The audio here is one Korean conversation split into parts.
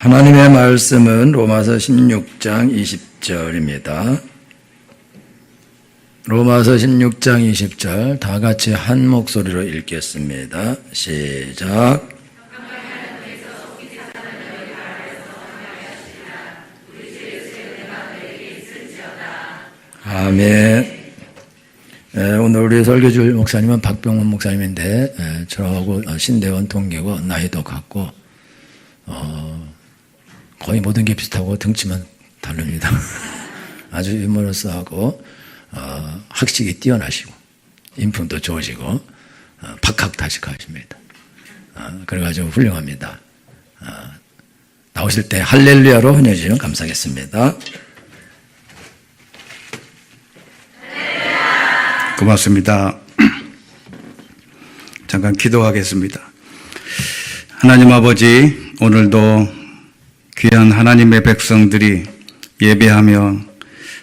하나님의 말씀은 로마서 16장 20절입니다. 로마서 16장 20절 다 같이 한 목소리로 읽겠습니다. 시작. 아멘. 오늘 우리 설교줄 목사님은 박병원 목사님인데 저하고 신대원 동기고 나이도 같고 거의 모든 게 비슷하고 등치만 다릅니다. 아주 유머러스하고 학식이 뛰어나시고 인품도 좋으시고 박학다식하십니다. 그래가지고 훌륭합니다. 나오실 때 할렐루야로 환영해 주시면 감사하겠습니다. 고맙습니다. 잠깐 기도하겠습니다. 하나님 아버지, 오늘도 귀한 하나님의 백성들이 예배하며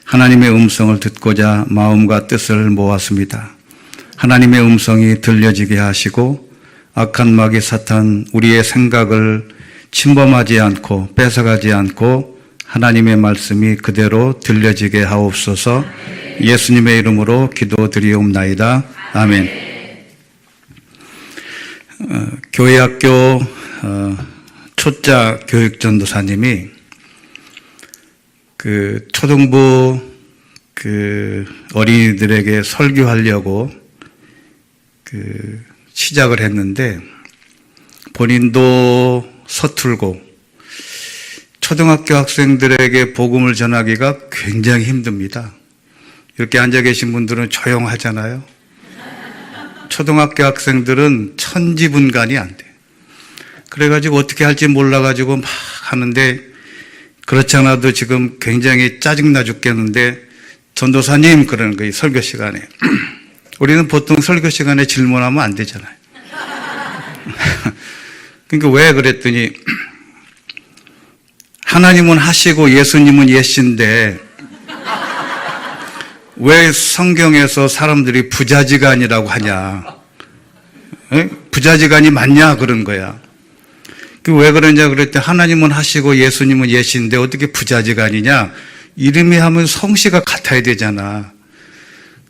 하나님의 음성을 듣고자 마음과 뜻을 모았습니다. 하나님의 음성이 들려지게 하시고 악한 마귀 사탄 우리의 생각을 침범하지 않고 뺏어가지 않고 하나님의 말씀이 그대로 들려지게 하옵소서. 예수님의 이름으로 기도드리옵나이다. 아멘. 교회학교 초짜 교육전도사님이 초등부 어린이들에게 설교하려고 시작을 했는데 본인도 서툴고 초등학교 학생들에게 복음을 전하기가 굉장히 힘듭니다. 이렇게 앉아 계신 분들은 조용하잖아요. 초등학교 학생들은 천지분간이 안 돼. 그래가지고 어떻게 할지 몰라가지고 막 하는데 그렇지 않아도 지금 굉장히 짜증나 죽겠는데 전도사님 그러는 거예요. 설교 시간에. 우리는 보통 설교 시간에 질문하면 안 되잖아요. 그러니까 왜 그랬더니 하나님은 하시고 예수님은 예신데 왜 성경에서 사람들이 부자지간이라고 하냐? 부자지간이 맞냐? 그런 거야. 왜 그러냐 그랬더니 하나님은 하시고 예수님은 예신데 어떻게 부자지간이냐? 이름이 하면 성씨가 같아야 되잖아.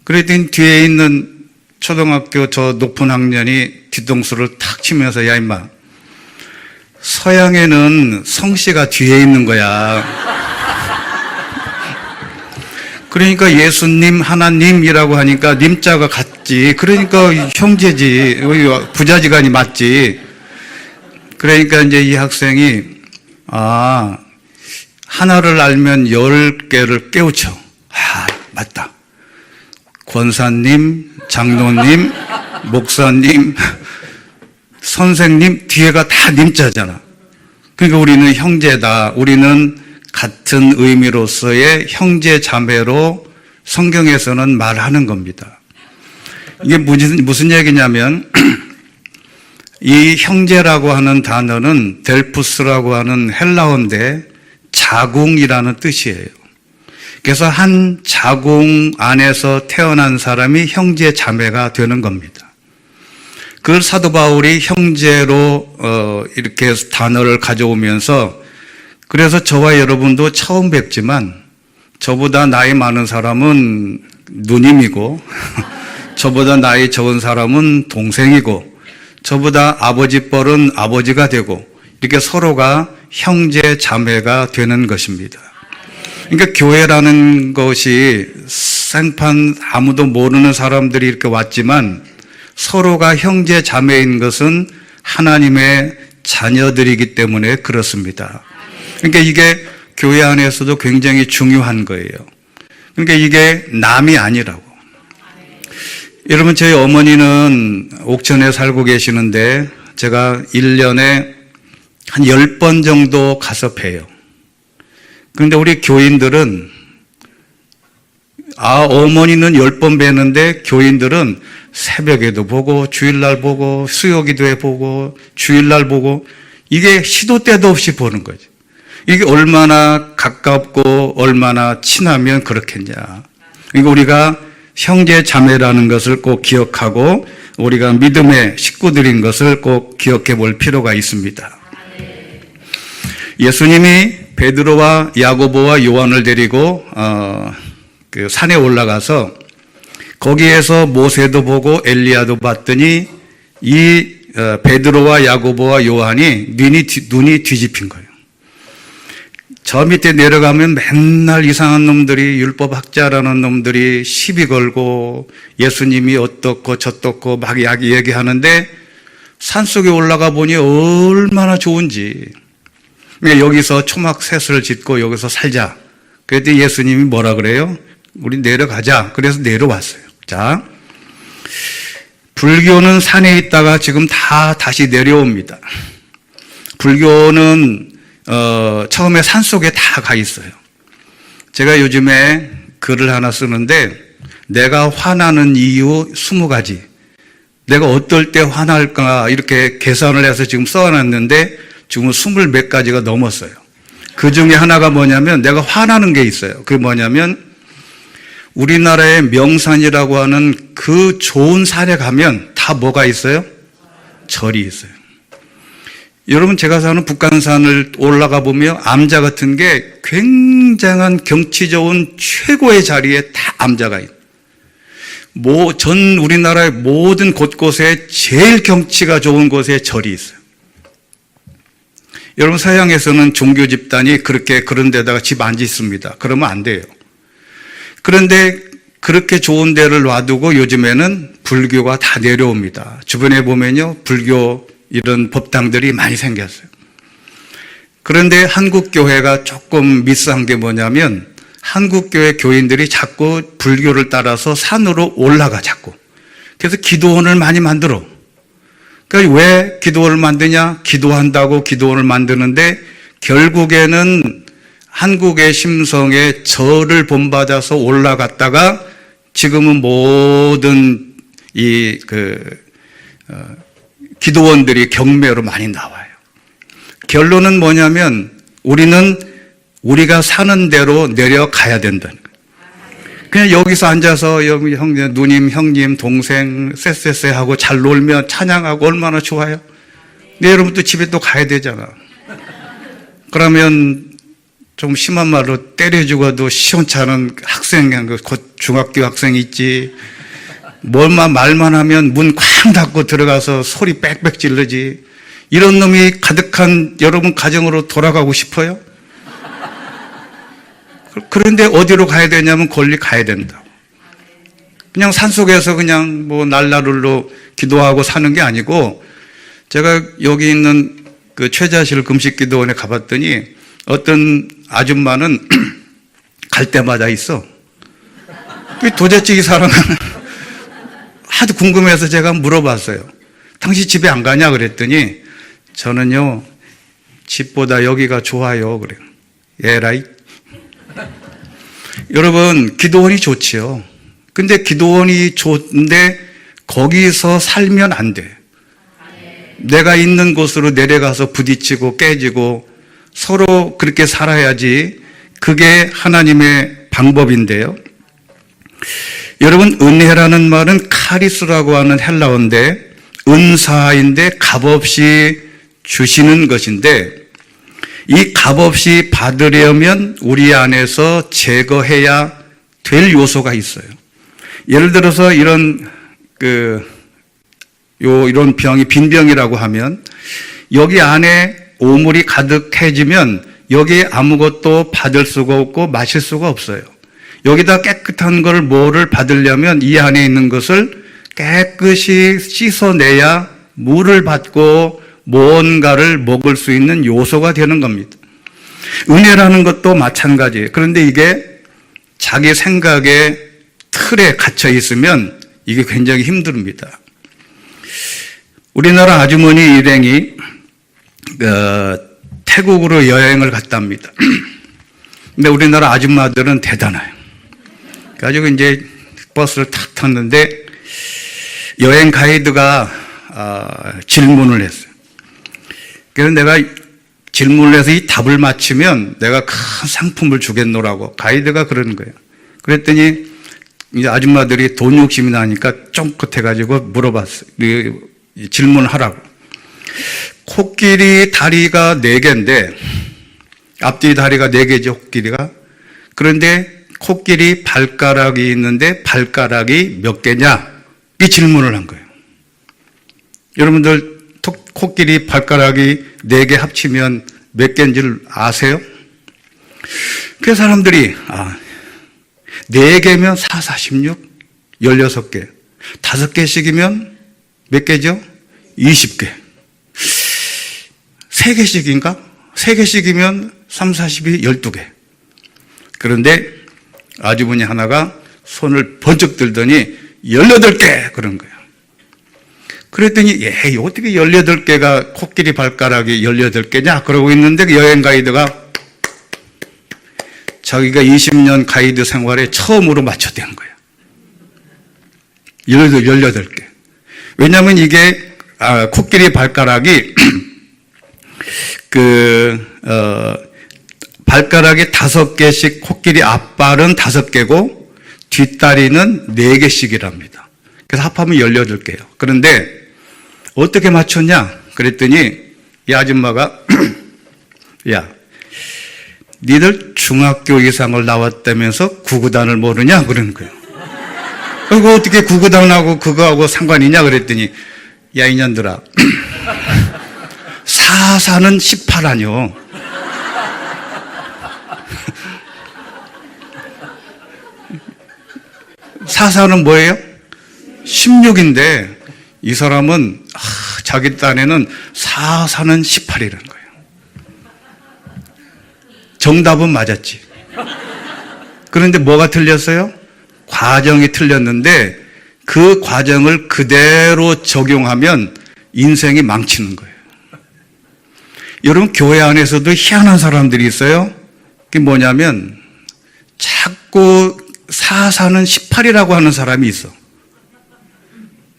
그랬더니 뒤에 있는 초등학교 저 높은 학년이 뒤통수를 탁 치면서 야 임마, 서양에는 성씨가 뒤에 있는 거야. 그러니까 예수님, 하나님이라고 하니까 님자가 같지. 그러니까 형제지. 부자지간이 맞지. 그러니까 이제 이 학생이 하나를 알면 10개를 깨우쳐. 맞다. 권사님, 장로님, 목사님, 선생님 뒤에가 다 님자잖아. 그러니까 우리는 형제다. 우리는 같은 의미로서의 형제 자매로 성경에서는 말하는 겁니다. 이게 무슨 얘기냐면 이 형제라고 하는 단어는 델푸스라고 하는 헬라어인데 자궁이라는 뜻이에요. 그래서 한 자궁 안에서 태어난 사람이 형제 자매가 되는 겁니다. 그걸 사도 바울이 형제로 이렇게 단어를 가져오면서 그래서 저와 여러분도 처음 뵙지만 저보다 나이 많은 사람은 누님이고 저보다 나이 적은 사람은 동생이고 저보다 아버지 뻘은 아버지가 되고 이렇게 서로가 형제 자매가 되는 것입니다. 그러니까 교회라는 것이 생판 아무도 모르는 사람들이 이렇게 왔지만 서로가 형제 자매인 것은 하나님의 자녀들이기 때문에 그렇습니다. 그러니까 이게 교회 안에서도 굉장히 중요한 거예요. 그러니까 이게 남이 아니라고. 여러분, 저희 어머니는 옥천에 살고 계시는데 제가 1년에 한 10번 정도 가서 뵈요. 그런데 우리 교인들은 어머니는 10번 뵈는데 교인들은 새벽에도 보고 주일날 보고 수요기도에 보고 주일날 보고 이게 시도 때도 없이 보는 거죠. 이게 얼마나 가깝고 얼마나 친하면 그렇겠냐. 그러니까 우리가 형제 자매라는 것을 꼭 기억하고 우리가 믿음의 식구들인 것을 꼭 기억해 볼 필요가 있습니다. 예수님이 베드로와 야고보와 요한을 데리고 그 산에 올라가서 거기에서 모세도 보고 엘리야도 봤더니 이 베드로와 야고보와 요한이 눈이 뒤집힌 거예요. 저 밑에 내려가면 맨날 이상한 놈들이, 율법학자라는 놈들이 시비 걸고 예수님이 어떻고 저떻고 막 얘기하는데 산속에 올라가 보니 얼마나 좋은지. 여기서 초막셋을 짓고 여기서 살자. 그랬더니 예수님이 뭐라 그래요? 우리 내려가자. 그래서 내려왔어요. 자, 불교는 산에 있다가 지금 다시 내려옵니다. 불교는 처음에 산속에 다 가 있어요. 제가 요즘에 글을 하나 쓰는데 내가 화나는 이유 20가지. 내가 어떨 때 화날까 이렇게 계산을 해서 지금 써놨는데 지금 20 몇 가지가 넘었어요. 그 중에 하나가 뭐냐면 내가 화나는 게 있어요. 그게 뭐냐면 우리나라의 명산이라고 하는 그 좋은 산에 가면 다 뭐가 있어요? 절이 있어요. 여러분, 제가 사는 북한산을 올라가 보면 암자 같은 게 굉장한 경치 좋은 최고의 자리에 다 암자가 있어요. 전 우리나라의 모든 곳곳에 제일 경치가 좋은 곳에 절이 있어요. 여러분, 서양에서는 종교 집단이 그런 데다가 집 안 짓습니다. 그러면 안 돼요. 그런데 그렇게 좋은 데를 놔두고 요즘에는 불교가 다 내려옵니다. 주변에 보면요, 불교 이런 법당들이 많이 생겼어요. 그런데 한국교회가 조금 미스한 게 뭐냐면 한국교회 교인들이 자꾸 불교를 따라서 산으로 올라가 자꾸. 그래서 기도원을 많이 만들어. 그러니까 왜 기도원을 만드냐? 기도한다고 기도원을 만드는데 결국에는 한국의 심성에 절을 본받아서 올라갔다가 지금은 모든 기도원들이 경매로 많이 나와요. 결론은 뭐냐면 우리가 사는 대로 내려가야 된다는 거예요. 그냥 여기서 앉아서 누님, 형님, 동생 쎄쎄쎄 하고 잘 놀면 찬양하고 얼마나 좋아요. 근데 여러분 또 집에 또 가야 되잖아. 그러면 좀 심한 말로 때려 죽어도 시원찮은 학생, 곧 중학교 학생 있지. 말만 하면 문 쾅 닫고 들어가서 소리 빽빽 질르지. 이런 놈이 가득한 여러분 가정으로 돌아가고 싶어요? 그런데 어디로 가야 되냐면 권리 가야 된다. 그냥 산속에서 그냥 날라룰로 기도하고 사는 게 아니고 제가 여기 있는 그 최자실 금식기도원에 가봤더니 어떤 아줌마는 갈 때마다 있어. 도대체 이 사람은 하도 궁금해서 제가 물어봤어요. 당신 집에 안 가냐? 그랬더니 저는요, 집보다 여기가 좋아요. 그래요. 에라이. 여러분, 기도원이 좋지요. 근데 기도원이 좋은데 거기서 살면 안 돼. 내가 있는 곳으로 내려가서 부딪히고 깨지고 서로 그렇게 살아야지. 그게 하나님의 방법인데요. 여러분, 은혜라는 말은 카리스라고 하는 헬라어인데 은사인데 값없이 주시는 것인데 이 값없이 받으려면 우리 안에서 제거해야 될 요소가 있어요. 예를 들어서 이런 병이 빈병이라고 하면 여기 안에 오물이 가득해지면 여기에 아무것도 받을 수가 없고 마실 수가 없어요. 여기다 깨끗한 뭐를 받으려면 이 안에 있는 것을 깨끗이 씻어내야 물을 받고 뭔가를 먹을 수 있는 요소가 되는 겁니다. 은혜라는 것도 마찬가지예요. 그런데 이게 자기 생각의 틀에 갇혀 있으면 이게 굉장히 힘듭니다. 우리나라 아주머니 일행이 태국으로 여행을 갔답니다. 근데 우리나라 아줌마들은 대단해요. 그래가지고 이제 버스를 탁 탔는데 여행 가이드가 질문을 했어요. 그래서 내가 질문을 해서 이 답을 맞히면 내가 큰 상품을 주겠노라고 가이드가 그러는 거예요. 그랬더니 이제 아줌마들이 돈 욕심이 나니까 쫑긋해가지고 물어봤어요. 질문을 하라고. 코끼리 다리가 4개인데 앞뒤 다리가 4개죠, 코끼리가. 그런데 코끼리 발가락이 있는데 발가락이 몇 개냐? 이 질문을 한 거예요. 여러분들 코끼리 발가락이 4개 합치면 몇 개인 줄 아세요? 그 사람들이 4개면 4, 46, 16개. 5개씩이면 몇 개죠? 20개. 3개씩인가? 3개씩이면 3, 42, 12개. 그런데 아주머니 하나가 손을 번쩍 들더니 18개! 그런 거예요. 그랬더니, 어떻게 18개가 코끼리 발가락이 18개냐? 그러고 있는데 그 여행 가이드가 자기가 20년 가이드 생활에 처음으로 맞춰댄 거예요. 18개. 왜냐하면 이게, 코끼리 발가락이, 발가락이 5개씩 코끼리 앞발은 5개고, 뒷다리는 4개씩이랍니다. 그래서 합하면 18개예요. 그런데, 어떻게 맞췄냐? 그랬더니, 이 아줌마가, 야, 니들 중학교 이상을 나왔다면서 구구단을 모르냐? 그러는 거예요. 그거 어떻게 구구단하고 그거하고 상관이냐? 그랬더니, 야, 이년들아. 4사는 18 아니요. 사사는 뭐예요? 16인데, 이 사람은, 자기 딴에는 4사는 18이라는 거예요. 정답은 맞았지. 그런데 뭐가 틀렸어요? 과정이 틀렸는데 그 과정을 그대로 적용하면 인생이 망치는 거예요. 여러분, 교회 안에서도 희한한 사람들이 있어요. 그게 뭐냐면 자꾸 4사는 18이라고 하는 사람이 있어.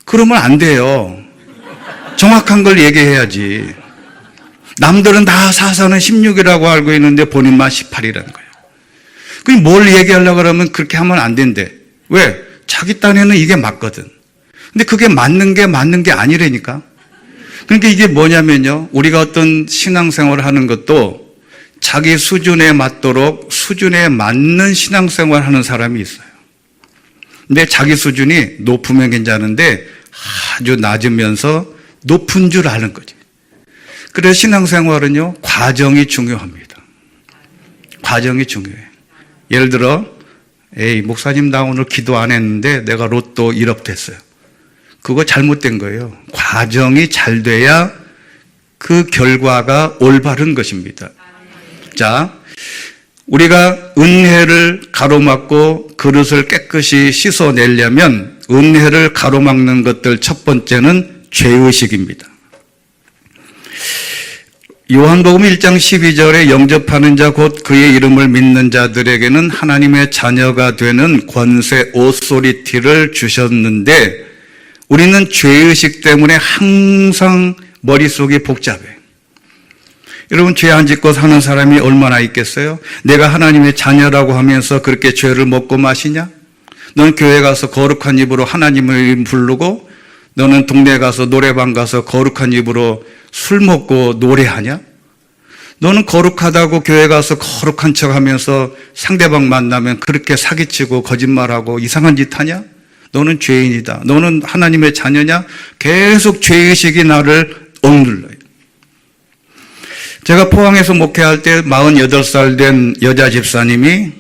그러면 안 돼요. 정확한 걸 얘기해야지. 남들은 다 4사는 16이라고 알고 있는데 본인만 18이라는 거예요. 그럼 뭘 얘기하려고 그러면 그렇게 하면 안 된대. 왜? 자기 딴에는 이게 맞거든. 근데 그게 맞는 게 아니라니까. 그러니까 이게 뭐냐면요. 우리가 어떤 신앙생활을 하는 것도 자기 수준에 맞도록 수준에 맞는 신앙생활을 하는 사람이 있어요. 근데 자기 수준이 높으면 괜찮은데 아주 낮으면서 높은 줄 아는 거지. 그래서 신앙생활은요, 과정이 중요합니다. 과정이 중요해. 예를 들어, 목사님, 나 오늘 기도 안 했는데 내가 로또 1억 됐어요. 그거 잘못된 거예요. 과정이 잘 돼야 그 결과가 올바른 것입니다. 자, 우리가 은혜를 가로막고 그릇을 깨끗이 씻어내려면 은혜를 가로막는 것들 첫 번째는 죄의식입니다. 요한복음 1장 12절에 영접하는 자 곧 그의 이름을 믿는 자들에게는 하나님의 자녀가 되는 권세 오소리티를 주셨는데 우리는 죄의식 때문에 항상 머릿속이 복잡해. 여러분, 죄 안 짓고 사는 사람이 얼마나 있겠어요? 내가 하나님의 자녀라고 하면서 그렇게 죄를 먹고 마시냐? 넌 교회 가서 거룩한 입으로 하나님을 부르고 너는 동네 가서 노래방 가서 거룩한 입으로 술 먹고 노래하냐? 너는 거룩하다고 교회 가서 거룩한 척 하면서 상대방 만나면 그렇게 사기치고 거짓말하고 이상한 짓 하냐? 너는 죄인이다. 너는 하나님의 자녀냐? 계속 죄의식이 나를 억눌러요. 제가 포항에서 목회할 때 48살 된 여자 집사님이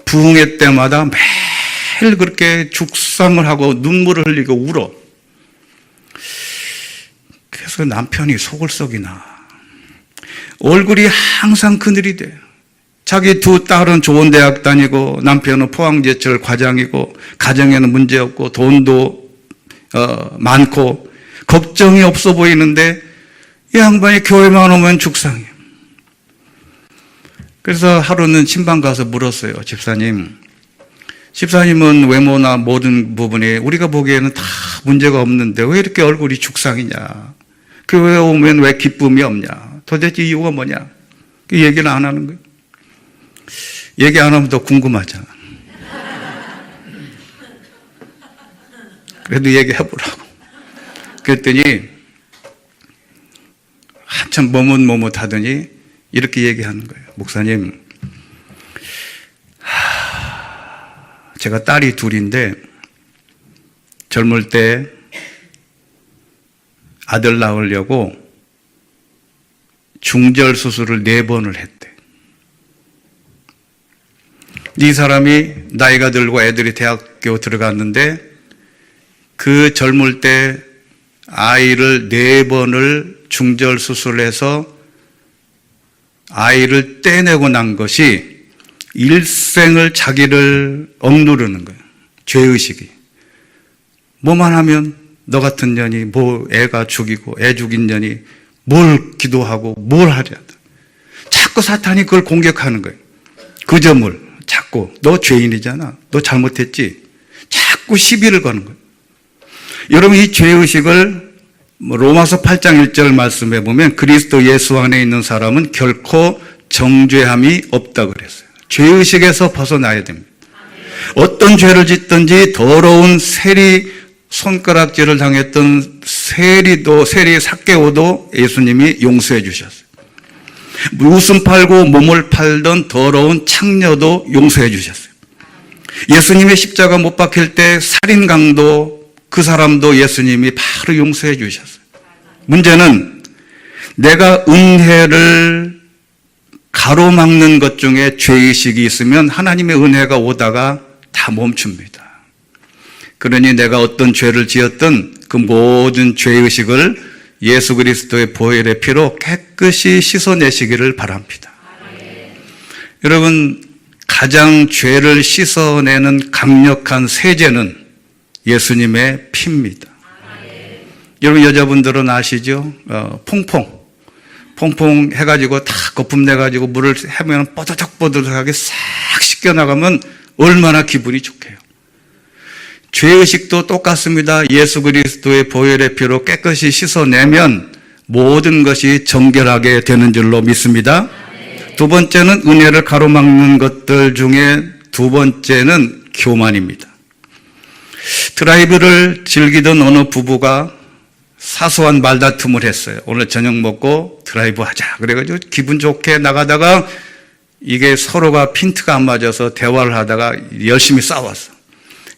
부흥회 때마다 매일 그렇게 죽상을 하고 눈물을 흘리고 울어. 그래서 남편이 속을 썩이나. 얼굴이 항상 그늘이 돼. 자기 두 딸은 좋은 대학 다니고 남편은 포항제철 과장이고 가정에는 문제 없고 돈도 많고 걱정이 없어 보이는데 이 양반이 교회만 오면 죽상이에요. 그래서 하루는 신방 가서 물었어요. 집사님은 외모나 모든 부분에 우리가 보기에는 다 문제가 없는데 왜 이렇게 얼굴이 죽상이냐? 교회에 오면 왜 기쁨이 없냐? 도대체 이유가 뭐냐? 그 얘기를 안 하는 거예요. 얘기 안 하면 더 궁금하잖아. 그래도 얘기해보라고. 그랬더니 한참 머뭇머뭇하더니 이렇게 얘기하는 거예요. 목사님, 제가 딸이 둘인데 젊을 때 아들 낳으려고 중절 수술을 4번을 했대. 이 사람이 나이가 들고 애들이 대학교 들어갔는데 그 젊을 때 아이를 4번을 중절 수술해서 아이를 떼내고 난 것이 일생을 자기를 억누르는 거예요. 죄의식이. 뭐만 하면 너 같은 년이 뭐 애가 죽이고 애 죽인 년이 뭘 기도하고 뭘 하랴. 자꾸 사탄이 그걸 공격하는 거예요. 그 점을 자꾸 너 죄인이잖아. 너 잘못했지. 자꾸 시비를 거는 거예요. 여러분 이 죄의식을 로마서 8장 1절 말씀해 보면 그리스도 예수 안에 있는 사람은 결코 정죄함이 없다 그랬어요. 죄의식에서 벗어나야 됩니다. 어떤 죄를 짓든지 더러운 세리 손가락질을 당했던 세리 삭개오도 예수님이 용서해 주셨어요. 웃음 팔고 몸을 팔던 더러운 창녀도 용서해 주셨어요. 예수님의 십자가 못 박힐 때 살인강도 그 사람도 예수님이 바로 용서해 주셨어요. 문제는 내가 은혜를 가로막는 것 중에 죄의식이 있으면 하나님의 은혜가 오다가 다 멈춥니다. 그러니 내가 어떤 죄를 지었든 그 모든 죄의식을 예수 그리스도의 보혈의 피로 깨끗이 씻어내시기를 바랍니다. 여러분, 가장 죄를 씻어내는 강력한 세제는 예수님의 피입니다. 여러분 여자분들은 아시죠? 퐁퐁 해가지고 다 거품 내가지고 물을 해면 뽀드득뽀드득하게 싹 씻겨나가면 얼마나 기분이 좋게요. 죄의식도 똑같습니다. 예수 그리스도의 보혈의 피로 깨끗이 씻어내면 모든 것이 정결하게 되는 줄로 믿습니다. 두 번째는 은혜를 가로막는 것들 중에 두 번째는 교만입니다. 드라이브를 즐기던 어느 부부가 사소한 말다툼을 했어요. 오늘 저녁 먹고 드라이브 하자. 그래가지고 기분 좋게 나가다가 이게 서로가 핀트가 안 맞아서 대화를 하다가 열심히 싸웠어.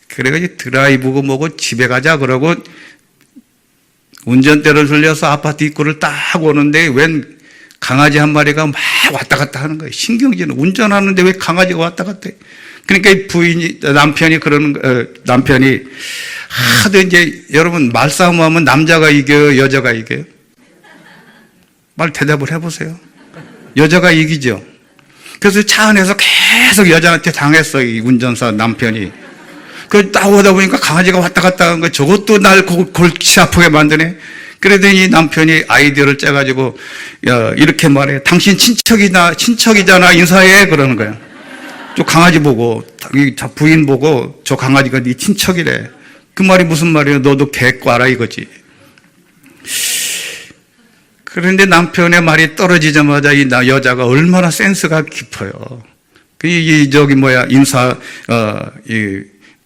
그래가지고 드라이브고 뭐고 집에 가자 그러고 운전대를 돌려서 아파트 입구를 딱 오는데 웬 강아지 한 마리가 막 왔다 갔다 하는 거예요. 신경질은 운전하는데 왜 강아지가 왔다 갔다 해. 그러니까 남편이 하도 이제 여러분 말싸움 하면 남자가 이겨요, 여자가 이겨요? 말 대답을 해보세요. 여자가 이기죠. 그래서 차 안에서 계속 여자한테 당했어, 이 운전사 남편이. 그 나오다 보니까 강아지가 왔다 갔다 하는 거 저것도 날 골치 아프게 만드네. 그러더니 남편이 아이디어를 짜가지고 야, 이렇게 말해. 당신 친척이잖아. 인사해. 그러는 거야. 저 강아지 보고, 부인 보고 저 강아지가 네 친척이래. 그 말이 무슨 말이에요? 너도 개꽈라 이거지. 그런데 남편의 말이 떨어지자마자 이 여자가 얼마나 센스가 깊어요.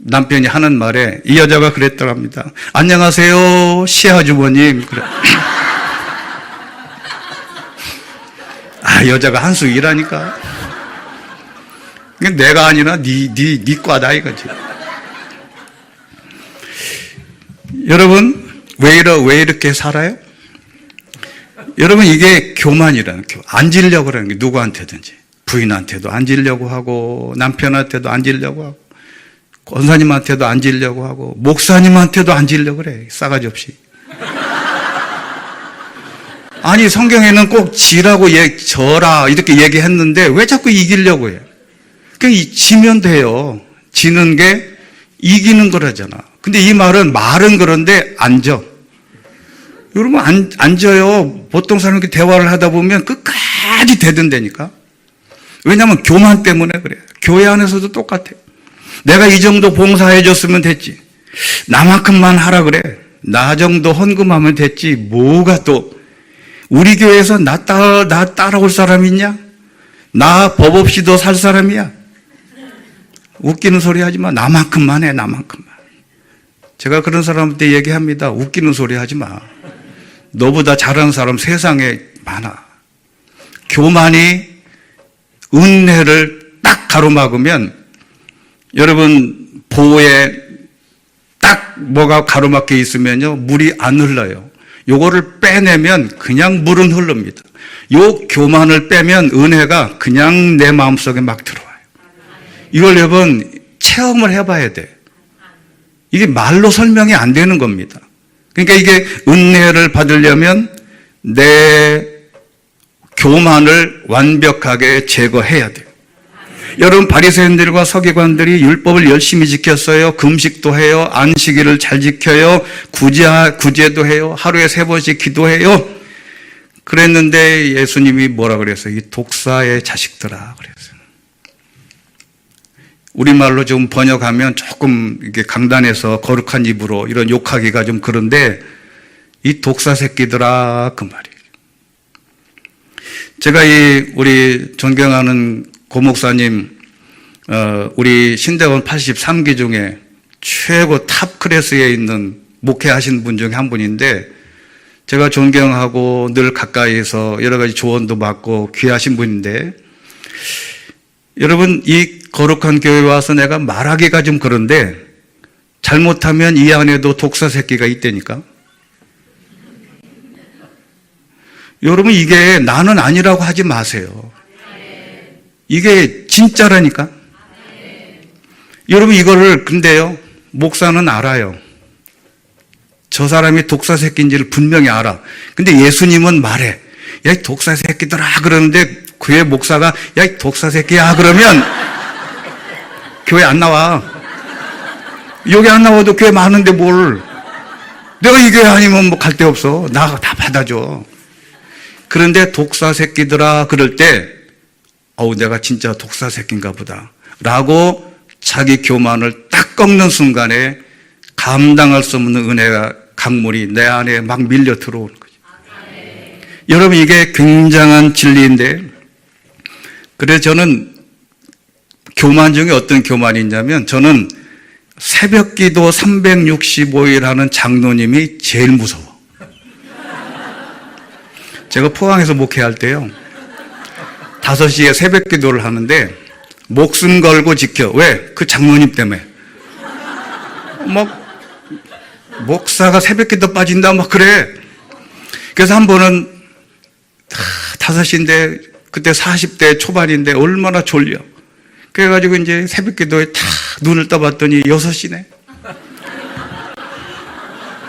남편이 하는 말에 이 여자가 그랬더랍니다. 안녕하세요, 시아주머님. 그래. 여자가 한 수 일하니까. 내가 아니라 네 과다 이거지. 여러분, 왜 이렇게 살아요? 여러분, 이게 교만이라는 거. 앉으려고 하는 게 누구한테든지. 부인한테도 앉으려고 하고, 남편한테도 앉으려고 하고, 권사님한테도 앉으려고 하고, 목사님한테도 앉으려고 그래. 싸가지 없이. 아니, 성경에는 꼭 지라고 져라 이렇게 얘기했는데 왜 자꾸 이기려고 해요? 그냥 지면 돼요. 지는 게 이기는 거라잖아. 근데 이 말은 그런데 앉아. 여러분 앉아요. 보통 사람들이 대화를 하다 보면 끝까지 대든다니까. 왜냐하면 교만 때문에 그래. 교회 안에서도 똑같아요. 내가 이 정도 봉사해 줬으면 됐지. 나만큼만 하라 그래. 나 정도 헌금하면 됐지. 뭐가 또 우리 교회에서 나 따라올 사람 있냐? 나 법 없이도 살 사람이야. 웃기는 소리 하지 마. 나만큼만 해. 나만큼만. 제가 그런 사람한테 얘기합니다. 웃기는 소리 하지 마. 너보다 잘하는 사람 세상에 많아. 교만이 은혜를 딱 가로막으면 여러분 보호에 딱 뭐가 가로막혀 있으면요 물이 안 흘러요. 요거를 빼내면 그냥 물은 흐릅니다. 요 교만을 빼면 은혜가 그냥 내 마음속에 막 들어와요. 이걸 여러분 체험을 해봐야 돼. 이게 말로 설명이 안 되는 겁니다. 그러니까 이게 은혜를 받으려면 내 교만을 완벽하게 제거해야 돼요. 여러분 바리새인들과 서기관들이 율법을 열심히 지켰어요. 금식도 해요. 안식일을 잘 지켜요. 구제도 해요. 하루에 3번씩 기도해요. 그랬는데 예수님이 뭐라 그랬어요? 이 독사의 자식들아 그랬어요. 우리말로 좀 번역하면 조금 이게 강단에서 거룩한 입으로 이런 욕하기가 좀 그런데 이 독사 새끼들아 그 말이에요. 제가 우리 존경하는 고목사님 우리 신대원 83기 중에 최고 탑 클래스에 있는 목회하신 분 중에 한 분인데 제가 존경하고 늘 가까이에서 여러 가지 조언도 받고 귀하신 분인데 여러분 이 거룩한 교회 와서 내가 말하기가 좀 그런데 잘못하면 이 안에도 독사 새끼가 있다니까. 여러분 이게 나는 아니라고 하지 마세요. 이게 진짜라니까. 여러분 이거를 근데요 목사는 알아요. 저 사람이 독사 새끼인지를 분명히 알아. 근데 예수님은 말해. 야, 이 독사 새끼들아 그러는데 교회 목사가 야, 이 독사 새끼야 그러면 교회 안 나와. 여기 안 나와도 교회 많은데 뭘. 내가 이 교회 아니면 뭐 갈 데 없어. 나 다 받아줘. 그런데 독사 새끼들아 그럴 때 내가 진짜 독사 새끼인가 보다 라고 자기 교만을 딱 꺾는 순간에 감당할 수 없는 은혜가 강물이 내 안에 막 밀려 들어오는 거죠. 여러분 이게 굉장한 진리인데 그래서 저는 교만 중에 어떤 교만이 있냐면 저는 새벽기도 365일 하는 장로님이 제일 무서워. 제가 포항에서 목회할 때요 5시에 새벽기도를 하는데 목숨 걸고 지켜. 왜? 그 장로님 때문에. 목사가 새벽기도 빠진다 막 그래. 그래서 한 번은 5시인데 그때 40대 초반인데 얼마나 졸려. 그래가지고 이제 새벽기도에 탁 눈을 떠봤더니 6시네.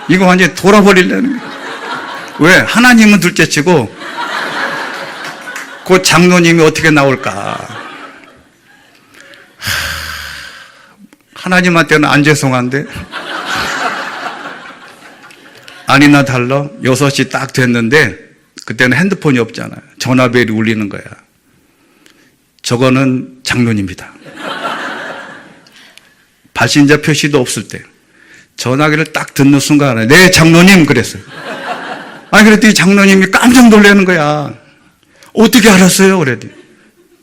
이거 완전히 돌아버리려는 거야. 왜? 하나님은 둘째치고 그 장로님이 어떻게 나올까? 하나님한테는 안 죄송한데 아니나 달라 6시 딱 됐는데 그때는 핸드폰이 없잖아요. 전화벨이 울리는 거야. 저거는 장로님이다. 발신자 표시도 없을 때 전화기를 딱 듣는 순간에 네 장로님 그랬어요. 아니 그랬더니 장로님이 깜짝 놀라는 거야. 어떻게 알았어요? 그랬더니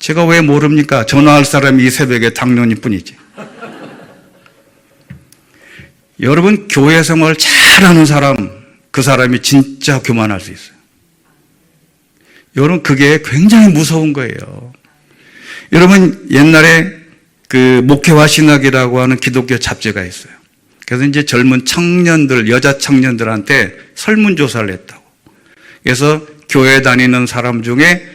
제가 왜 모릅니까? 전화할 사람이 이 새벽에 장로님 뿐이지. 여러분 교회 생활 잘하는 사람 그 사람이 진짜 교만할 수 있어요. 여러분 그게 굉장히 무서운 거예요. 여러분 옛날에 그 목회와 신학이라고 하는 기독교 잡지가 있어요. 그래서 이제 젊은 청년들 여자 청년들한테 설문조사를 했다고. 그래서 교회 다니는 사람 중에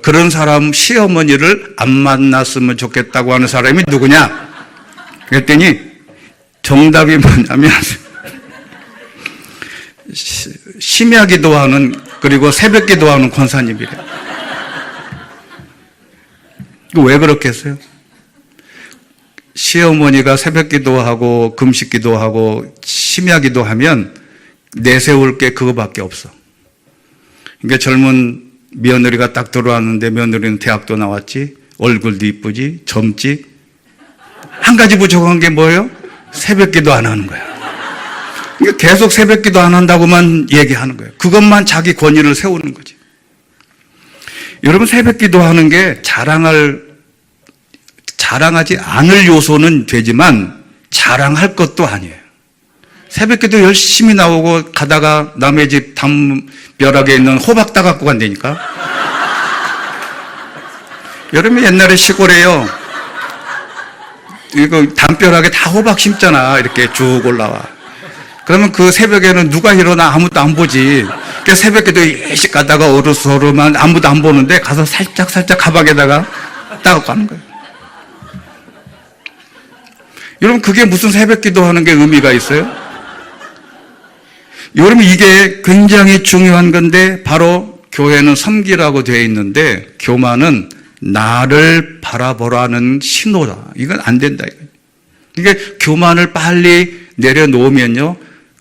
그런 사람 시어머니를 안 만났으면 좋겠다고 하는 사람이 누구냐? 그랬더니 정답이 뭐냐면 심야 기도하는 그리고 새벽 기도하는 권사님이래. 이거 왜 그렇겠어요? 시어머니가 새벽 기도하고 금식 기도하고 심야 기도하면 내세울 게 그거밖에 없어. 그러니까 젊은 며느리가 딱 들어왔는데 며느리는 대학도 나왔지, 얼굴도 이쁘지, 젊지. 한 가지 부족한 게 뭐예요? 새벽 기도 안 하는 거야. 그러니까 계속 새벽 기도 안 한다고만 얘기하는 거예요. 그것만 자기 권위를 세우는 거지. 여러분 새벽 기도하는 게 자랑하지 않을 요소는 되지만 자랑할 것도 아니에요. 새벽기도 열심히 나오고 가다가 남의 집 담벼락에 있는 호박 따갖고 간다니까. 여러분 옛날에 시골에요. 이거 담벼락에 다 호박 심잖아. 이렇게 쭉 올라와. 그러면 그 새벽에는 누가 일어나 아무도 안 보지. 그래서 새벽에도 일찍 가다가 어루서루만 아무도 안 보는데 가서 살짝 가방에다가 따갖고 가는 거예요. 여러분 그게 무슨 새벽기도 하는 게 의미가 있어요? 여러분 이게 굉장히 중요한 건데 바로 교회는 섬기라고 되어 있는데 교만은 나를 바라보라는 신호다. 이건 안 된다. 이게 교만을 빨리 내려놓으면요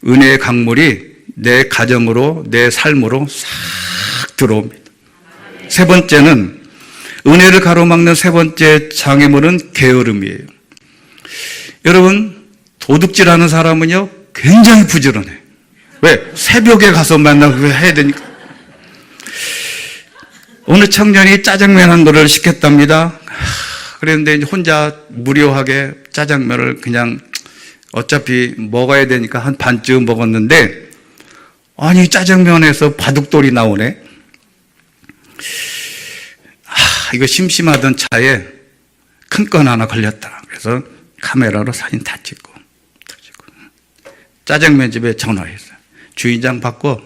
은혜의 강물이 내 가정으로 내 삶으로 싹 들어옵니다. 세 번째는 은혜를 가로막는 세 번째 장애물은 게으름이에요. 여러분 도둑질하는 사람은요 굉장히 부지런해. 왜? 새벽에 가서 만나고 해야 되니까. 어느 청년이 짜장면 한 그릇을 시켰답니다. 그랬는데 이제 혼자 무료하게 짜장면을 그냥 어차피 먹어야 되니까 한 반쯤 먹었는데 아니 짜장면에서 바둑돌이 나오네. 이거 심심하던 차에 큰 건 하나 걸렸다. 그래서 카메라로 사진 다 찍고 짜장면집에 전화했어요. 주인장 받고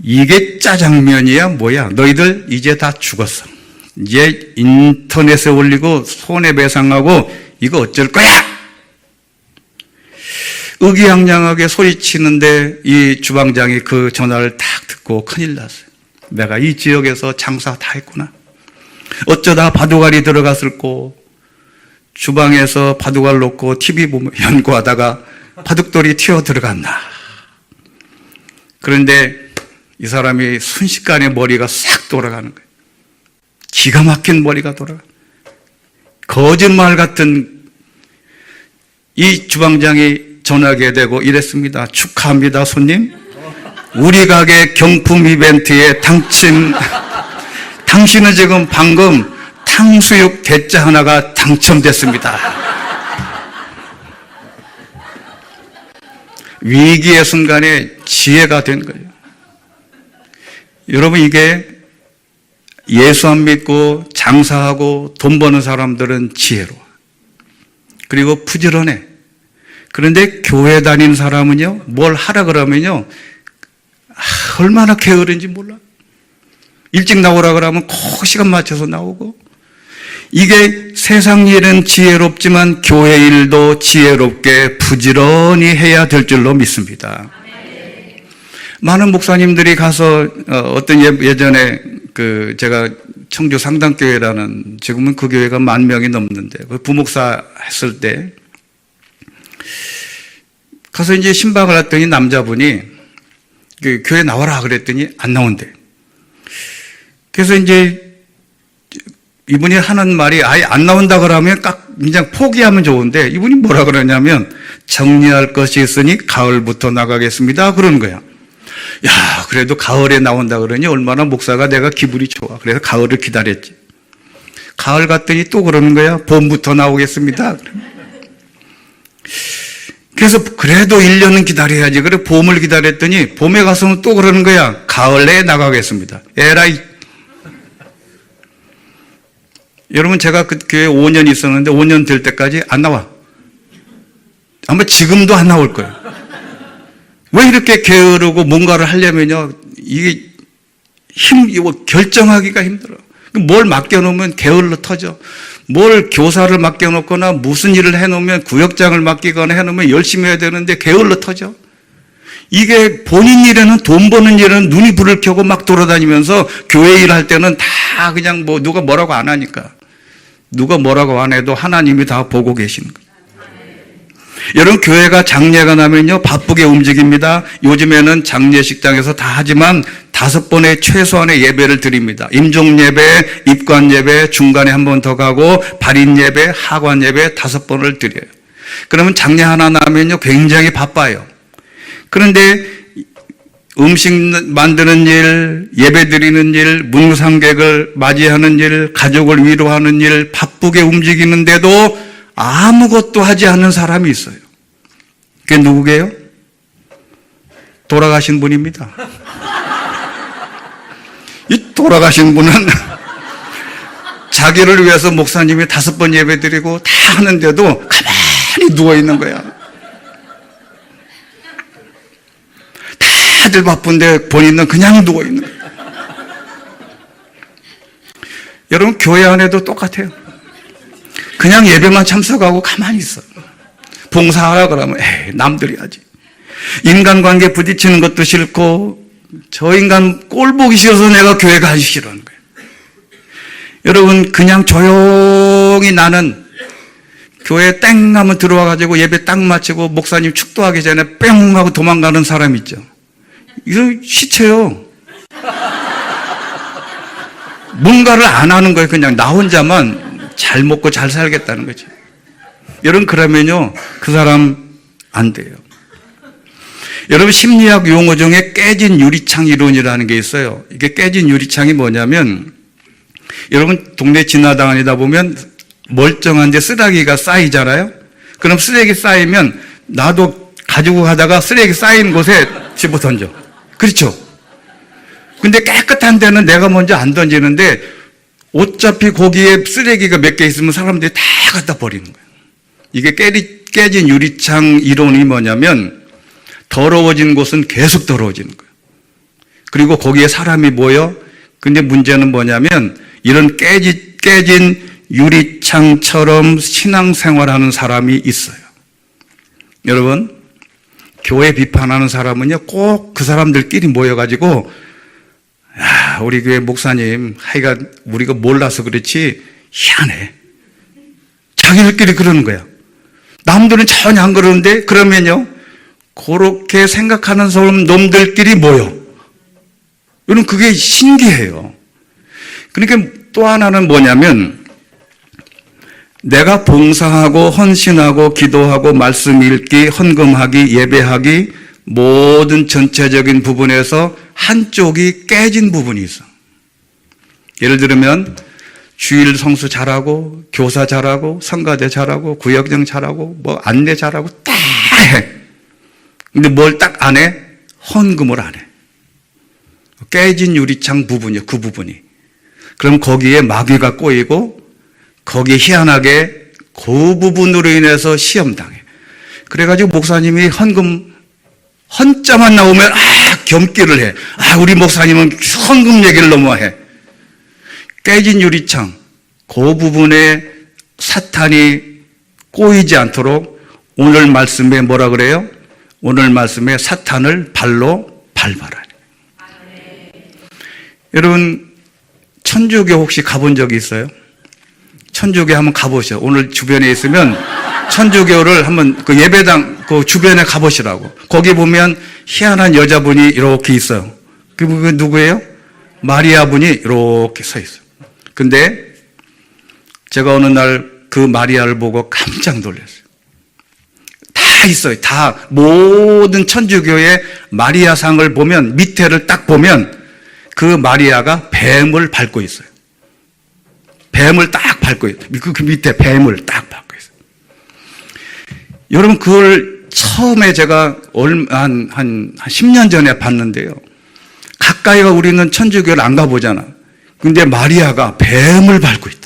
이게 짜장면이야 뭐야? 너희들 이제 다 죽었어. 이제 인터넷에 올리고 손해배상하고 이거 어쩔 거야? 의기양양하게 소리치는데 이 주방장이 그 전화를 딱 듣고 큰일 났어요. 내가 이 지역에서 장사 다 했구나. 어쩌다 바둑알이 들어갔을꼬. 주방에서 바둑알 놓고 TV 보면 연구하다가 바둑돌이 튀어 들어갔나. 그런데 이 사람이 순식간에 머리가 싹 돌아가는 거예요. 기가 막힌 머리가 돌아가. 거짓말 같은 이 주방장이 전화하게 되고 이랬습니다. 축하합니다, 손님. 우리 가게 경품 이벤트에 당신은 지금 방금 탕수육 대짜 하나가 당첨됐습니다. 위기의 순간에 지혜가 된 거예요. 여러분 이게 예수 안 믿고 장사하고 돈 버는 사람들은 지혜로워. 그리고 부지런해. 그런데 교회 다니는 사람은요, 뭘 하라 그러면요, 얼마나 게으른지 몰라. 일찍 나오라 그러면 꼭 시간 맞춰서 나오고. 이게 세상 일은 지혜롭지만 교회 일도 지혜롭게 부지런히 해야 될 줄로 믿습니다. 많은 목사님들이 가서 어떤 예전에 제가 청주 상당교회라는 지금은 그 교회가 10,000명이 넘는데 그 부목사 했을 때 가서 이제 신방을 했더니 남자분이 교회 나와라 그랬더니 안 나온대. 그래서 이제 이분이 하는 말이 아예 안 나온다 그러면 그냥 포기하면 좋은데 이분이 뭐라 그러냐면 정리할 것이 있으니 가을부터 나가겠습니다. 그러는 거야. 야, 그래도 가을에 나온다 그러니 얼마나 목사가 내가 기분이 좋아. 그래서 가을을 기다렸지. 가을 갔더니 또 그러는 거야. 봄부터 나오겠습니다. 그래서 그래도 1년은 기다려야지. 그래 봄을 기다렸더니 봄에 가서는 또 그러는 거야. 가을 내에 나가겠습니다. 에라이. 여러분 제가 그 교회에 5년 있었는데 5년 될 때까지 안 나와. 아마 지금도 안 나올 거예요. 왜 이렇게 게으르고 뭔가를 하려면요, 이게 결정하기가 힘들어. 뭘 맡겨놓으면 게을러 터져. 뭘 교사를 맡겨놓거나 무슨 일을 해놓으면 구역장을 맡기거나 해놓으면 열심히 해야 되는데 게을러 터져. 이게 본인 일에는 돈 버는 일은 눈이 불을 켜고 막 돌아다니면서 교회 일 할 때는 다 그냥 누가 뭐라고 안 하니까. 누가 뭐라고 안 해도 하나님이 다 보고 계시는 거예요. 여러분 교회가 장례가 나면요 바쁘게 움직입니다. 요즘에는 장례식장에서 다 하지만 5번의 최소한의 예배를 드립니다. 임종 예배, 입관 예배, 중간에 한 번 더 가고 발인 예배, 하관 예배 5번을 드려요. 그러면 장례 하나 나면요 굉장히 바빠요. 그런데 음식 만드는 일, 예배 드리는 일, 문상객을 맞이하는 일, 가족을 위로하는 일 바쁘게 움직이는데도 아무것도 하지 않는 사람이 있어요. 그게 누구게요? 돌아가신 분입니다. 이 돌아가신 분은 자기를 위해서 목사님이 5번 예배 드리고 다 하는데도 가만히 누워 있는 거야. 다들 바쁜데 본인은 그냥 누워 있는 거야. 여러분, 교회 안에도 똑같아요. 그냥 예배만 참석하고 가만히 있어. 봉사하라 그러면 에이, 남들이 하지. 인간관계 부딪히는 것도 싫고 저 인간 꼴 보기 싫어서 내가 교회 가기 싫어하는 거예요. 여러분, 그냥 조용히 나는 교회 땡 하면 들어와가지고 예배 딱 마치고 목사님 축도하기 전에 뺑 하고 도망가는 사람 있죠. 이거 시체요. 뭔가를 안 하는 거예요. 그냥 나 혼자만 잘 먹고 잘 살겠다는 거죠. 여러분, 그러면요, 그 사람 안 돼요. 여러분, 심리학 용어 중에 깨진 유리창 이론이라는 게 있어요. 이게 깨진 유리창이 뭐냐면, 여러분, 동네 지나다니다 보면 멀쩡한데 쓰레기가 쌓이잖아요? 그럼 쓰레기 쌓이면 나도 가지고 가다가 쓰레기 쌓인 곳에 집어 던져. 그렇죠? 근데 깨끗한 데는 내가 먼저 안 던지는데 어차피 거기에 쓰레기가 몇 개 있으면 사람들이 다 갖다 버리는 거예요. 이게 깨진 유리창 이론이 뭐냐면 더러워진 곳은 계속 더러워지는 거예요. 그리고 거기에 사람이 모여. 근데 문제는 뭐냐면 이런 깨진 유리창처럼 신앙생활하는 사람이 있어요. 여러분, 교회 비판하는 사람은요, 꼭 그 사람들끼리 모여가지고 야, 우리 교회 목사님 하여간 우리가 몰라서 그렇지 희한해. 자기들끼리 그러는 거야. 남들은 전혀 안 그러는데 그러면요, 그렇게 생각하는 사람 놈들끼리 모여. 여러분, 그게 신기해요. 그러니까 또 하나는 뭐냐면 내가 봉사하고 헌신하고 기도하고 말씀 읽기, 헌금하기, 예배하기 모든 전체적인 부분에서 한쪽이 깨진 부분이 있어. 예를 들면 주일 성수 잘하고 교사 잘하고 성가대 잘하고 구역장 잘하고 뭐 안내 잘하고 딱 해. 근데 뭘 딱 안 해? 헌금을 안 해. 깨진 유리창 부분이요, 그 부분이. 그럼 거기에 마귀가 꼬이고 거기에 희한하게 그 부분으로 인해서 시험당해. 그래가지고 목사님이 헌자만 나오면 겸기를 해. 우리 목사님은 헌금 얘기를 너무 해. 깨진 유리창, 그 부분에 사탄이 꼬이지 않도록 오늘 말씀에 뭐라 그래요? 오늘 말씀에 사탄을 발로 밟아라. 여러분, 천주교 혹시 가본 적이 있어요? 천주교 한번 가보셔. 오늘 주변에 있으면 천주교를 한번 그 예배당 그 주변에 가보시라고. 거기 보면 희한한 여자분이 이렇게 있어요. 그게 누구예요? 마리아 분이 이렇게 서 있어요. 근데 제가 어느 날 그 마리아를 보고 깜짝 놀랐어요. 다 있어요. 다 모든 천주교의 마리아상을 보면 밑에를 딱 보면 그 마리아가 뱀을 밟고 있어요. 뱀을 딱 밟고 있어요. 그 밑에 뱀을 딱 밟고 있어요. 여러분, 그걸 처음에 제가 한 10년 전에 봤는데요. 가까이가 우리는 천주교를 안 가보잖아. 근데 마리아가 뱀을 밟고 있다.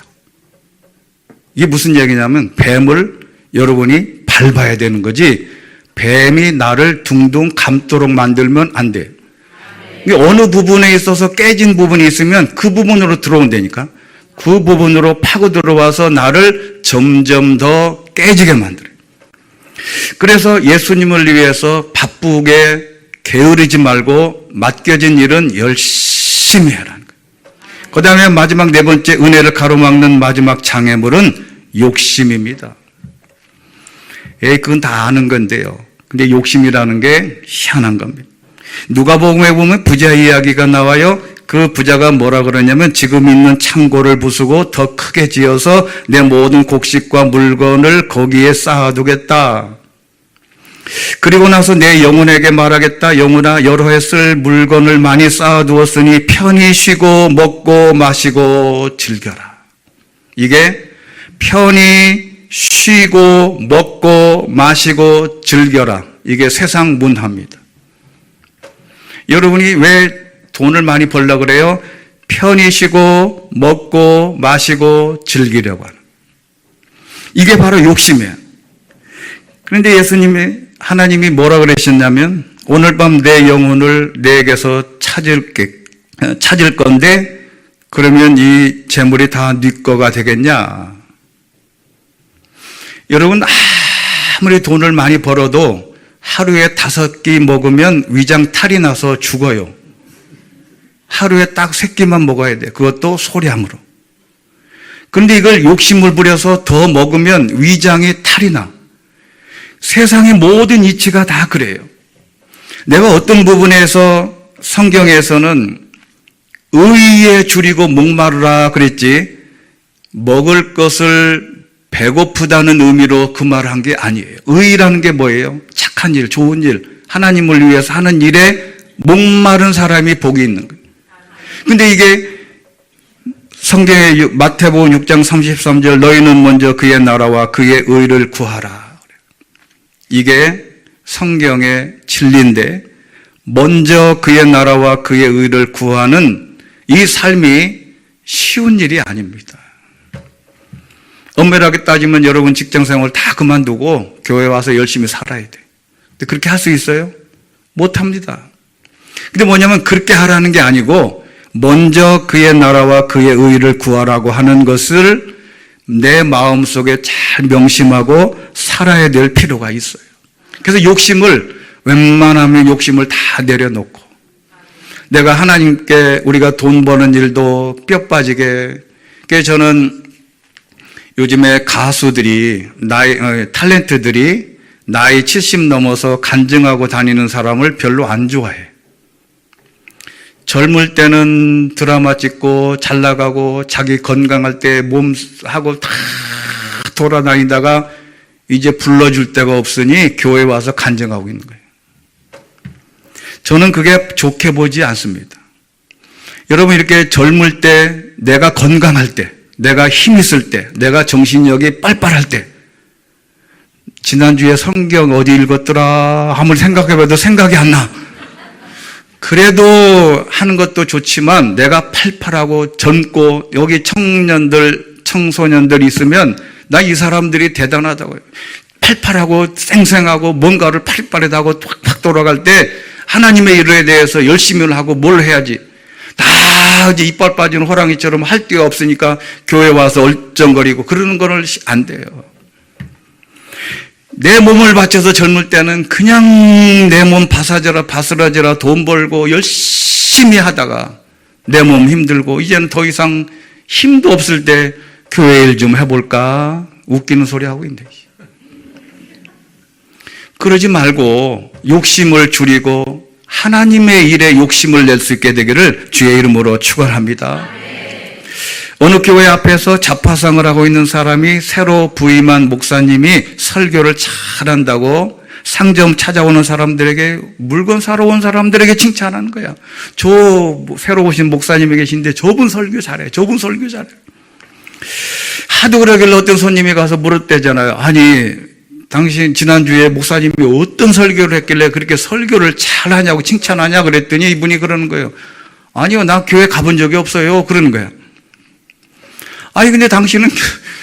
이게 무슨 얘기냐면 뱀을 여러분이 밟아야 되는 거지 뱀이 나를 둥둥 감도록 만들면 안 돼요. 어느 부분에 있어서 깨진 부분이 있으면 그 부분으로 들어온다니까. 그 부분으로 파고 들어와서 나를 점점 더 깨지게 만들어요. 그래서 예수님을 위해서 바쁘게 게으르지 말고 맡겨진 일은 열심히 해라는 거예요. 그 다음에 마지막 네 번째 은혜를 가로막는 마지막 장애물은 욕심입니다. 그건 다 아는 건데요. 근데 욕심이라는 게 희한한 겁니다. 누가복음에 보면 부자 이야기가 나와요. 그 부자가 뭐라 그러냐면 지금 있는 창고를 부수고 더 크게 지어서 내 모든 곡식과 물건을 거기에 쌓아두겠다. 그리고 나서 내 영혼에게 말하겠다. 영혼아, 여러 해 쓸 물건을 많이 쌓아두었으니 편히 쉬고 먹고 마시고 즐겨라. 이게 편히 쉬고 먹고 마시고 즐겨라. 이게 세상 문화입니다. 여러분이 왜 돈을 많이 벌려고 그래요? 편히 쉬고 먹고 마시고 즐기려고 하는. 이게 바로 욕심이에요. 그런데 하나님이 뭐라 그러셨냐면 오늘 밤 내 영혼을 내게서 찾을 건데 그러면 이 재물이 다 네 거가 되겠냐? 여러분 아무리 돈을 많이 벌어도 하루에 5끼 먹으면 위장 탈이 나서 죽어요. 하루에 딱 3끼만 먹어야 돼. 그것도 소량으로. 그런데 이걸 욕심을 부려서 더 먹으면 위장에 탈이 나. 세상의 모든 이치가 다 그래요. 내가 어떤 부분에서 성경에서는 의에 줄이고 목마르라 그랬지 먹을 것을 배고프다는 의미로 그 말을 한 게 아니에요. 의라는 게 뭐예요? 착한 일, 좋은 일, 하나님을 위해서 하는 일에 목마른 사람이 복이 있는 거예요. 근데 이게 성경의 마태복음 6장 33절 너희는 먼저 그의 나라와 그의 의를 구하라. 이게 성경의 진리인데 먼저 그의 나라와 그의 의를 구하는 이 삶이 쉬운 일이 아닙니다. 엄밀하게 따지면 여러분 직장생활 다 그만두고 교회 와서 열심히 살아야 돼. 근데 그렇게 할 수 있어요? 못합니다. 근데 뭐냐면 그렇게 하라는 게 아니고 먼저 그의 나라와 그의 의를 구하라고 하는 것을 내 마음속에 잘 명심하고 살아야 될 필요가 있어요. 그래서 웬만하면 욕심을 다 내려놓고 내가 하나님께 우리가 돈 버는 일도 뼈 빠지게 그래서 저는 요즘에 가수들이 탤런트들이 나이 70 넘어서 간증하고 다니는 사람을 별로 안 좋아해. 젊을 때는 드라마 찍고 잘 나가고 자기 건강할 때 몸하고 다 돌아다니다가 이제 불러줄 데가 없으니 교회 와서 간증하고 있는 거예요. 저는 그게 좋게 보지 않습니다. 여러분 이렇게 젊을 때 내가 건강할 때 내가 힘 있을 때 내가 정신력이 빨빨할 때 지난주에 성경 어디 읽었더라 아무리 생각해봐도 생각이 안 나. 그래도 하는 것도 좋지만 내가 팔팔하고 젊고 여기 청소년들 있으면 나 이 사람들이 대단하다고요. 팔팔하고 쌩쌩하고 뭔가를 팔팔하고 팍팍 돌아갈 때 하나님의 일에 대해서 열심히 하고 뭘 해야지. 다 이제 이빨 빠진 호랑이처럼 할 데가 없으니까 교회 와서 얼쩡거리고 그러는 거는 안 돼요. 내 몸을 바쳐서 젊을 때는 그냥 내 몸 바스라져라 돈 벌고 열심히 하다가 내 몸 힘들고 이제는 더 이상 힘도 없을 때 교회 일 좀 해볼까? 웃기는 소리 하고 있는데. 그러지 말고 욕심을 줄이고 하나님의 일에 욕심을 낼 수 있게 되기를 주의 이름으로 축원합니다. 어느 교회 앞에서 자파상을 하고 있는 사람이 새로 부임한 목사님이 설교를 잘한다고 상점 찾아오는 사람들에게 물건 사러 온 사람들에게 칭찬하는 거야. 저 새로 오신 목사님이 계신데 저분 설교 잘해. 저분 설교 잘해. 하도 그러길래 어떤 손님이 가서 물었대잖아요. 아니 당신 지난주에 목사님이 어떤 설교를 했길래 그렇게 설교를 잘하냐고 칭찬하냐 그랬더니 이분이 그러는 거예요. 아니요 나 교회 가본 적이 없어요. 그러는 거야. 아니 근데 당신은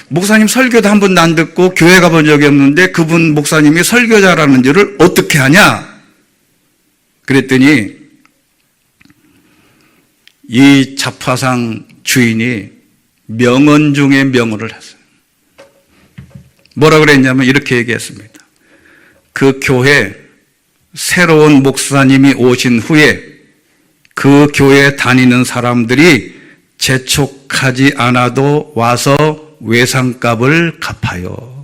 목사님 설교도 한 번도 안 듣고 교회 가본 적이 없는데 그분 목사님이 설교 잘하는 줄을 어떻게 하냐? 그랬더니 이 자파상 주인이 명언 중에 명언을 했어요. 뭐라 그랬냐면 이렇게 얘기했습니다. 그 교회 새로운 목사님이 오신 후에 그 교회 다니는 사람들이 재촉하지 않아도 와서 외상값을 갚아요.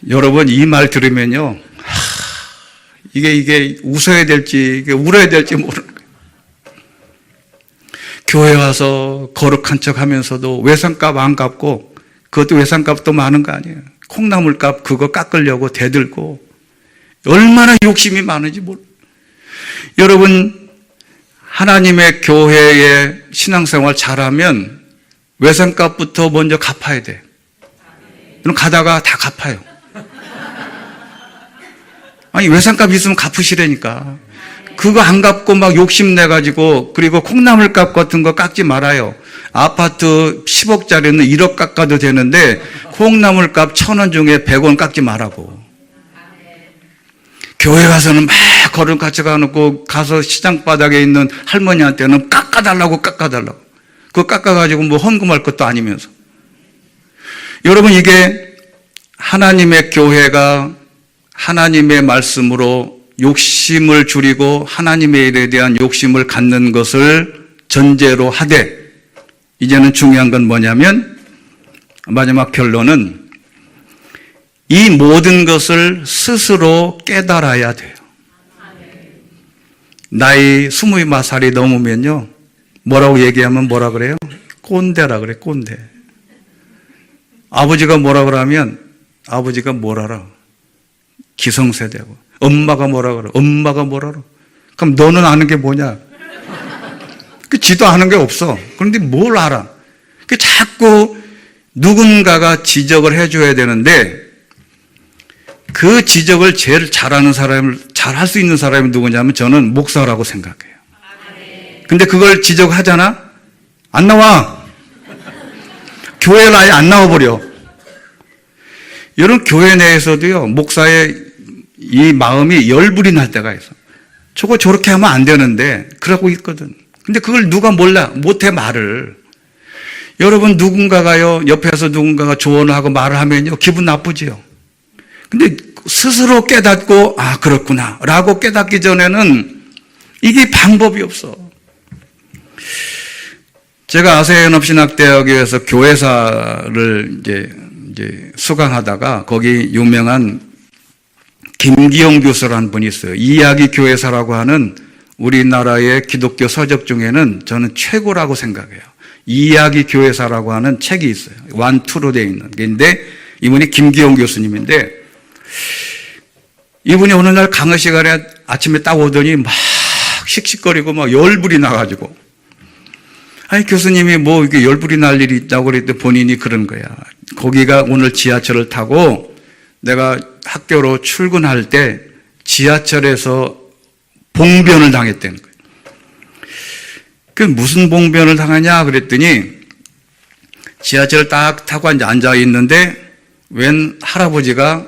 여러분 이 말 들으면요, 이게 웃어야 될지 이게 울어야 될지 모르는 거예요. 교회 와서 거룩한 척하면서도 외상값 안 갚고 그것도 외상값도 많은 거 아니에요. 콩나물값 그거 깎으려고 대들고 얼마나 욕심이 많은지 몰라요. 여러분 하나님의 교회의 신앙생활 잘하면 외상값부터 먼저 갚아야 돼. 그럼 가다가 다 갚아요. 아니, 외상값 있으면 갚으시라니까. 그거 안 갚고 막 욕심내가지고, 그리고 콩나물값 같은 거 깎지 말아요. 아파트 10억짜리는 1억 깎아도 되는데, 콩나물값 1,000원 중에 100원 깎지 말라고. 교회 가서는 막 걸음 같이 가놓고, 가서 시장 바닥에 있는 할머니한테는 깎아달라고. 그거 깎아가지고 뭐 헌금할 것도 아니면서. 여러분, 이게 하나님의 교회가 하나님의 말씀으로 욕심을 줄이고 하나님의 일에 대한 욕심을 갖는 것을 전제로 하되, 이제는 중요한 건 뭐냐면, 마지막 결론은 이 모든 것을 스스로 깨달아야 돼요. 나이 20살이 넘으면요, 뭐라고 얘기하면 뭐라 그래요? 꼰대라 그래, 꼰대. 아버지가 뭐라 그러면 아버지가 뭘 알아? 기성세대고. 엄마가 뭐라 그래? 엄마가 뭐라 그래? 그럼 너는 아는 게 뭐냐? 그 지도 아는 게 없어. 그런데 뭘 알아? 그 자꾸 누군가가 지적을 해줘야 되는데, 그 지적을 제일 잘하는 사람을, 잘할 수 있는 사람이 누구냐면 저는 목사라고 생각해요. 근데 그걸 지적하잖아? 안 나와. 교회를 아예 안 나와버려. 여러분, 교회 내에서도요, 목사의 이 마음이 열불이 날 때가 있어. 저거 저렇게 하면 안 되는데, 그러고 있거든. 근데 그걸 누가 몰라. 못해, 말을. 여러분, 누군가가요, 옆에서 누군가가 조언을 하고 말을 하면요, 기분 나쁘지요. 근데 스스로 깨닫고, 아, 그렇구나 라고 깨닫기 전에는 이게 방법이 없어. 제가 아세아연합신학대학교에서 교회사를 이제 수강하다가, 거기 유명한 김기용 교수라는 분이 있어요. 이야기 교회사라고 하는 우리나라의 기독교 서적 중에는 저는 최고라고 생각해요. 이야기 교회사라고 하는 책이 있어요. 완투로 되어 있는. 근데 이분이 김기용 교수님인데, 이분이 어느 날 강의 시간에 아침에 딱 오더니 막 씩씩거리고 막 열불이 나가지고, 아니, 교수님이 뭐 이게 열불이 날 일이 있다고 그랬더니 본인이 그런 거야. 거기가 오늘 지하철을 타고 내가 학교로 출근할 때 지하철에서 봉변을 당했다는 거예요. 그 무슨 봉변을 당하냐 그랬더니, 지하철을 딱 타고 앉아 있는데 웬 할아버지가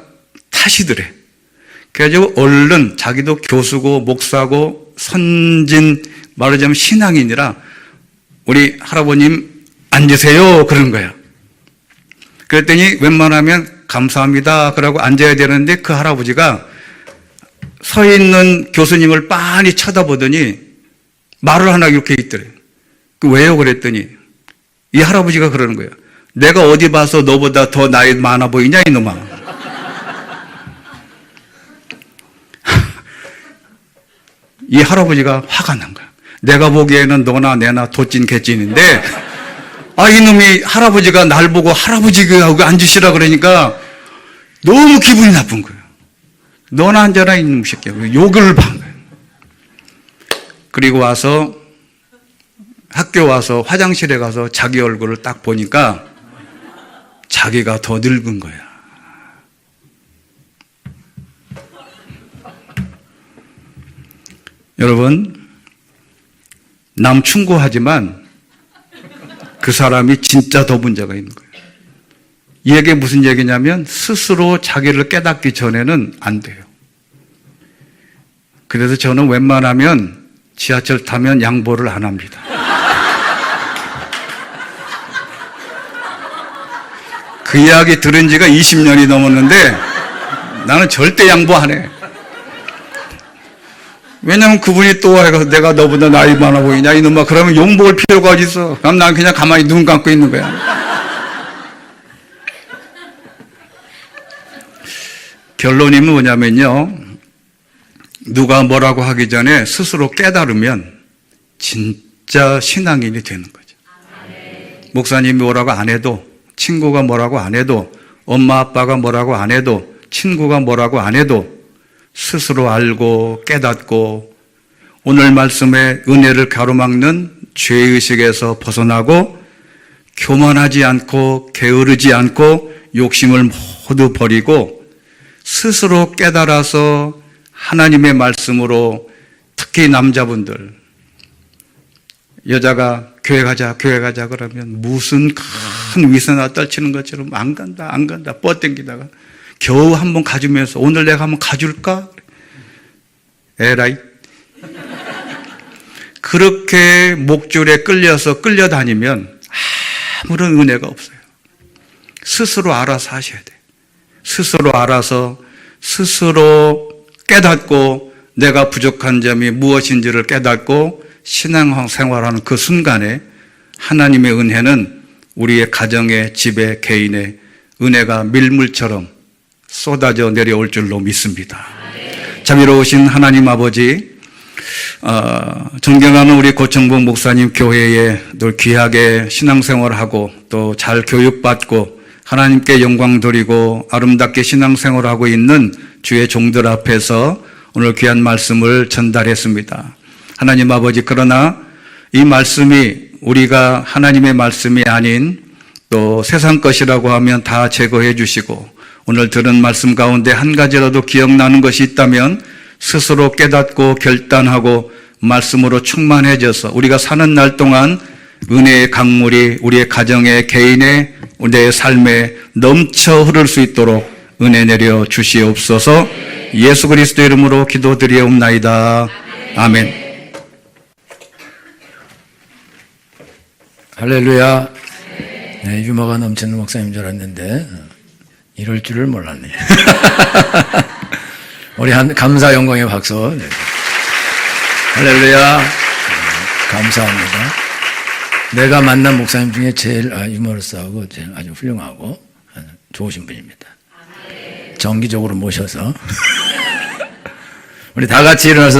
타시더래. 그래가지고 얼른, 자기도 교수고 목사고 선진, 말하자면 신앙인이라, 우리 할아버님 앉으세요 그런 거야. 그랬더니 웬만하면 감사합니다 그러고 앉아야 되는데, 그 할아버지가 서 있는 교수님을 빤히 쳐다보더니 말을 하나 이렇게 있더래. 그 왜요 그랬더니, 이 할아버지가 그러는 거예요. 내가 어디 봐서 너보다 더 나이 많아 보이냐 이놈아. 이 할아버지가 화가 난 거야. 내가 보기에는 너나 내나 도찐 개찐인데, 아, 이놈이 할아버지가 날 보고 할아버지하고 앉으시라 그러니까 너무 기분이 나쁜 거예요. 너나 앉아라 이놈 새끼야. 욕을 한 거예요. 그리고 와서 학교 와서 화장실에 가서 자기 얼굴을 딱 보니까 자기가 더 늙은 거야. 여러분, 남 충고하지만 그 사람이 진짜 더 문제가 있는 거예요. 이 얘기 무슨 얘기냐면, 스스로 자기를 깨닫기 전에는 안 돼요. 그래서 저는 웬만하면 지하철 타면 양보를 안 합니다. 그 이야기 들은 지가 20년이 넘었는데 나는 절대 양보 안 해. 왜냐면 그분이 또 와서 내가 너보다 나이 많아 보이냐 이놈아, 그러면 욕먹을 필요가 어디 있어. 그럼 난 그냥 가만히 눈 감고 있는 거야. 결론이 뭐냐면요, 누가 뭐라고 하기 전에 스스로 깨달으면 진짜 신앙인이 되는 거죠. 목사님이 뭐라고 안 해도, 친구가 뭐라고 안 해도, 엄마 아빠가 뭐라고 안 해도, 친구가 뭐라고 안 해도 스스로 알고 깨닫고 오늘 말씀의 은혜를 가로막는 죄의식에서 벗어나고 교만하지 않고 게으르지 않고 욕심을 모두 버리고 스스로 깨달아서 하나님의 말씀으로 특히 남자분들, 여자가 교회 가자 그러면 무슨 큰 위선을 떨치는 것처럼 안 간다 뻗댕기다가 겨우 한번 가주면서 오늘 내가 한번 가줄까? 에라이. 그렇게 목줄에 끌려다니면 아무런 은혜가 없어요. 스스로 알아서 하셔야 돼요. 스스로 알아서 스스로 깨닫고 내가 부족한 점이 무엇인지를 깨닫고 신앙생활하는 그 순간에 하나님의 은혜는 우리의 가정에, 집에, 개인의 은혜가 밀물처럼 쏟아져 내려올 줄로 믿습니다. 자비로우신 하나님 아버지, 존경하는 우리 고청봉 목사님 교회에 늘 귀하게 신앙생활하고 또 잘 교육받고 하나님께 영광 돌리고 아름답게 신앙생활하고 있는 주의 종들 앞에서 오늘 귀한 말씀을 전달했습니다. 하나님 아버지, 그러나 이 말씀이 우리가 하나님의 말씀이 아닌 또 세상 것이라고 하면 다 제거해 주시고 오늘 들은 말씀 가운데 한 가지라도 기억나는 것이 있다면 스스로 깨닫고 결단하고 말씀으로 충만해져서 우리가 사는 날 동안 은혜의 강물이 우리의 가정에, 개인의, 우리의 삶에 넘쳐 흐를 수 있도록 은혜 내려 주시옵소서. 예수 그리스도 이름으로 기도드리옵나이다. 아멘. 할렐루야. 네, 유머가 넘치는 목사님 줄 알았는데 이럴 줄을 몰랐네. 우리 한 감사 영광의 박수. 네. 할렐루야. 감사합니다. 내가 만난 목사님 중에 제일 유머러스하고 제일 아주 훌륭하고 좋으신 분입니다. 정기적으로 모셔서 우리 다 같이 일어나서